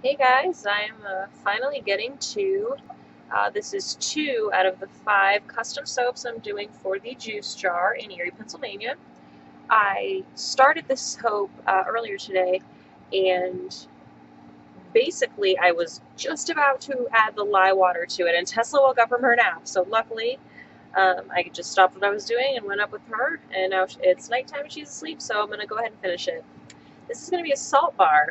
Hey guys, I'm finally getting to, this is 2 out of the 5 custom soaps I'm doing for the juice jar in Erie, Pennsylvania. I started this soap earlier today, and basically I was just about to add the lye water to it, and Tesla woke up from her nap, so luckily I just stopped what I was doing and went up with her, and now it's nighttime and she's asleep, so I'm going to go ahead and finish it. This is going to be a salt bar.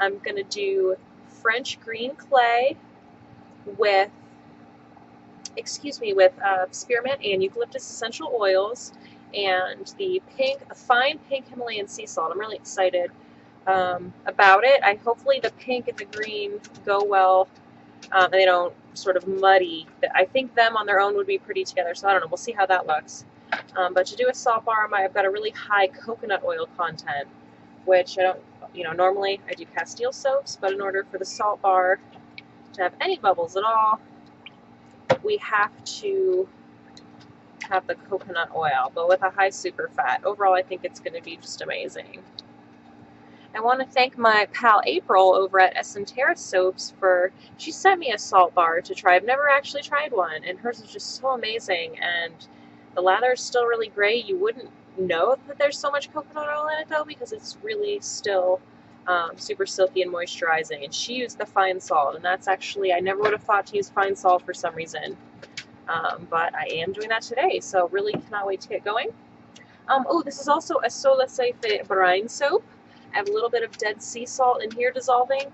I'm going to do French green clay with, spearmint and eucalyptus essential oils, and the fine pink Himalayan sea salt. I'm really excited about it. Hopefully the pink and the green go well, and they don't sort of muddy. I think them on their own would be pretty together, so I don't know. We'll see how that looks. But to do a salt bar, I've got a really high coconut oil content, which I don't, normally I do Castile soaps, but in order for the salt bar to have any bubbles at all, we have to have the coconut oil, but with a high superfat. Overall, I think it's going to be just amazing. I want to thank my pal April over at Essentera Soaps she sent me a salt bar to try. I've never actually tried one, and hers is just so amazing, and the lather is still really great. You wouldn't know that there's so much coconut oil in it, though, because it's really still super silky and moisturizing, and she used the fine salt, and that's actually, I never would have thought to use fine salt for some reason. But I am doing that today, so really cannot wait to get going. Oh, this is also a Sola Seife brine soap. I have a little bit of dead sea salt in here dissolving.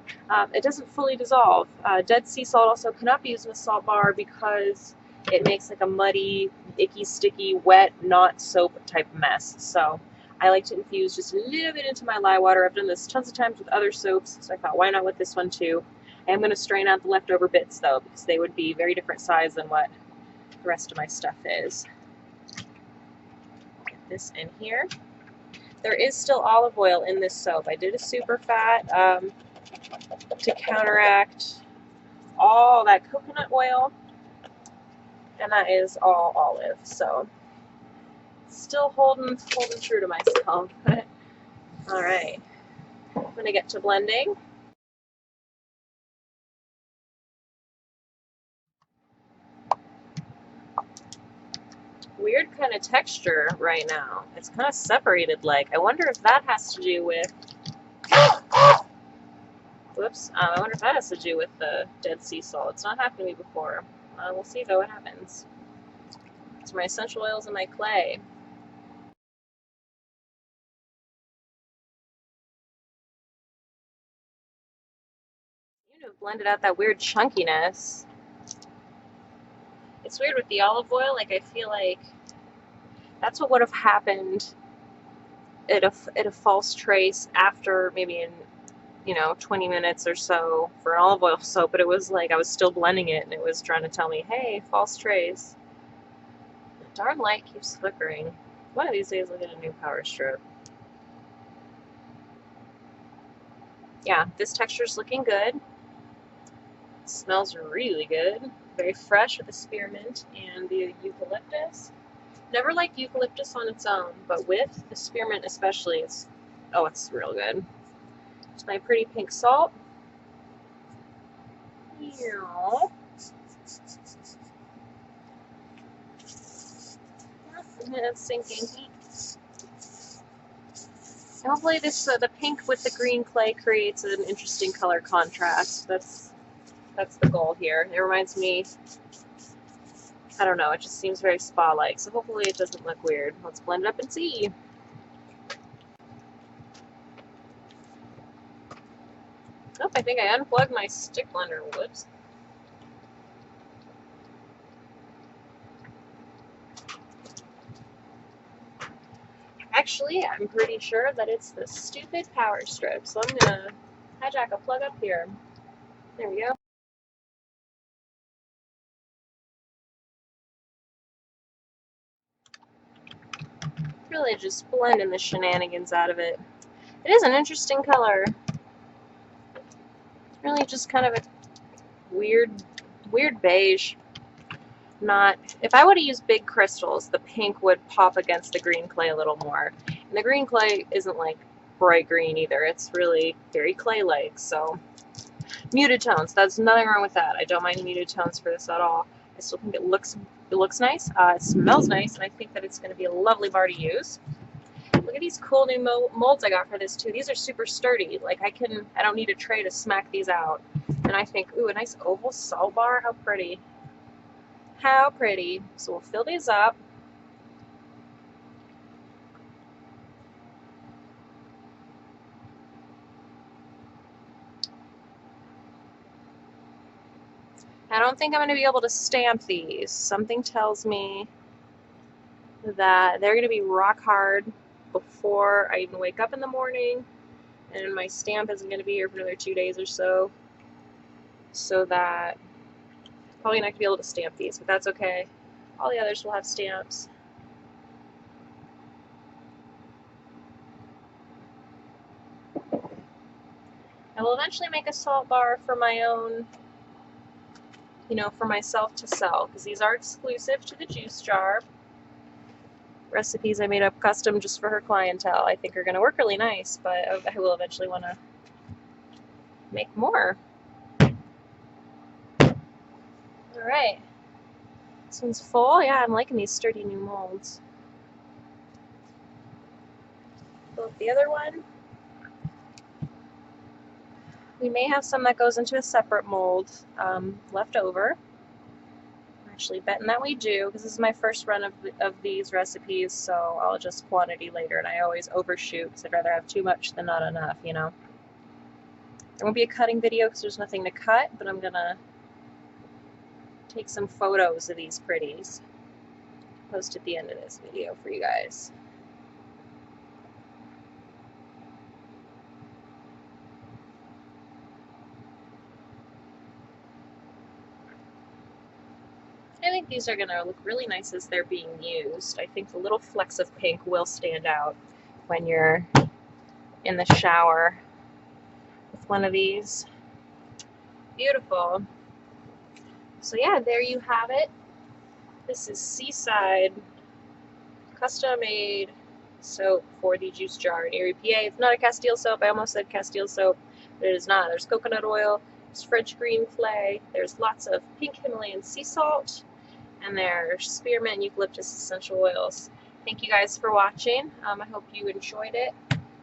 It doesn't fully dissolve. Dead sea salt also cannot be used in a salt bar because it makes like a muddy, icky, sticky, wet, not soap type mess. So I like to infuse just a little bit into my lye water. I've done this tons of times with other soaps, so I thought, why not with this one too? I am going to strain out the leftover bits, though, because they would be very different size than what the rest of my stuff is. Get this in here. There is still olive oil in this soap. I did a super fat to counteract all that coconut oil, and that is all olive. So still holding true to myself. All right, I'm gonna get to blending. Weird kind of texture right now. It's kind of separated like. I wonder if that has to do with, whoops, I wonder if that has to do with the dead sea salt. It's not happened to me before. We'll see though what happens. It's my essential oils and my clay. You have blended out that weird chunkiness. It's weird with the olive oil. Like, I feel like that's what would have happened at a false trace after maybe in 20 minutes or so for an olive oil soap, but it was like I was still blending it and it was trying to tell me, hey, false trace. The darn light keeps flickering. One of these days I'll get a new power strip. Yeah, this texture's looking good. It smells really good. Very fresh with the spearmint and the eucalyptus. Never liked eucalyptus on its own, but with the spearmint especially, it's real good. It's my pretty pink salt. It's sinking heat. And hopefully the pink with the green clay creates an interesting color contrast. That's the goal here. It reminds me, I don't know, it just seems very spa-like, so hopefully it doesn't look weird. Let's blend it up and see. Oh, I think I unplugged my stick blender. Whoops. Actually, I'm pretty sure that it's the stupid power strip, so I'm gonna hijack a plug up here. There we go. Really just blending the shenanigans out of it. It is an interesting color. Really just kind of a weird beige. If I would have used big crystals, the pink would pop against the green clay a little more. And the green clay isn't like bright green either. It's really very clay-like, so Muted tones. That's nothing wrong with that. I don't mind muted tones for this at all. I still think it looks nice. It smells nice, and I think that it's going to be a lovely bar to use. Look at these cool new molds I got for this too. These are super sturdy. Like I don't need a tray to smack these out. And I think, ooh, a nice oval salt bar. How pretty. How pretty. So we'll fill these up. I don't think I'm going to be able to stamp these. Something tells me that they're going to be rock hard before I even wake up in the morning, and my stamp isn't going to be here for another 2 days or so, so that probably not going to be able to stamp these, but that's okay. All the others will have stamps. I will eventually make a salt bar for my own, you know, for myself to sell, because these are exclusive to the juice jar. Recipes I made up custom just for her clientele. I think are going to work really nice, but I will eventually want to make more. Alright. This one's full. Yeah, I'm liking these sturdy new molds. Fill up the other one. We may have some that goes into a separate mold left over. I'm actually betting that we do, because this is my first run of these recipes, so I'll adjust quantity later, and I always overshoot because I'd rather have too much than not enough, you know. There won't be a cutting video because there's nothing to cut, but I'm going to take some photos of these pretties. Post at the end of this video for you guys. I think these are going to look really nice as they're being used. I think the little flecks of pink will stand out when you're in the shower with one of these. Beautiful. So yeah, there you have it. This is Seaside custom made soap for the juice jar in Erie, PA. It's not a Castile soap. I almost said Castile soap, but it is not. There's coconut oil, there's French green clay, there's lots of pink Himalayan sea salt, and there's spearmint and eucalyptus essential oils. Thank you guys for watching. I hope you enjoyed it.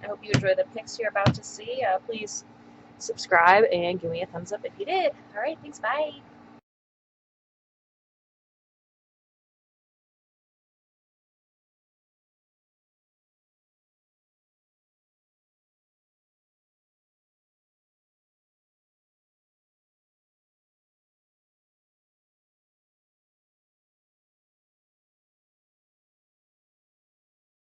I hope you enjoy the pics you're about to see. Please subscribe and give me a thumbs up if you did. Alright, thanks, bye.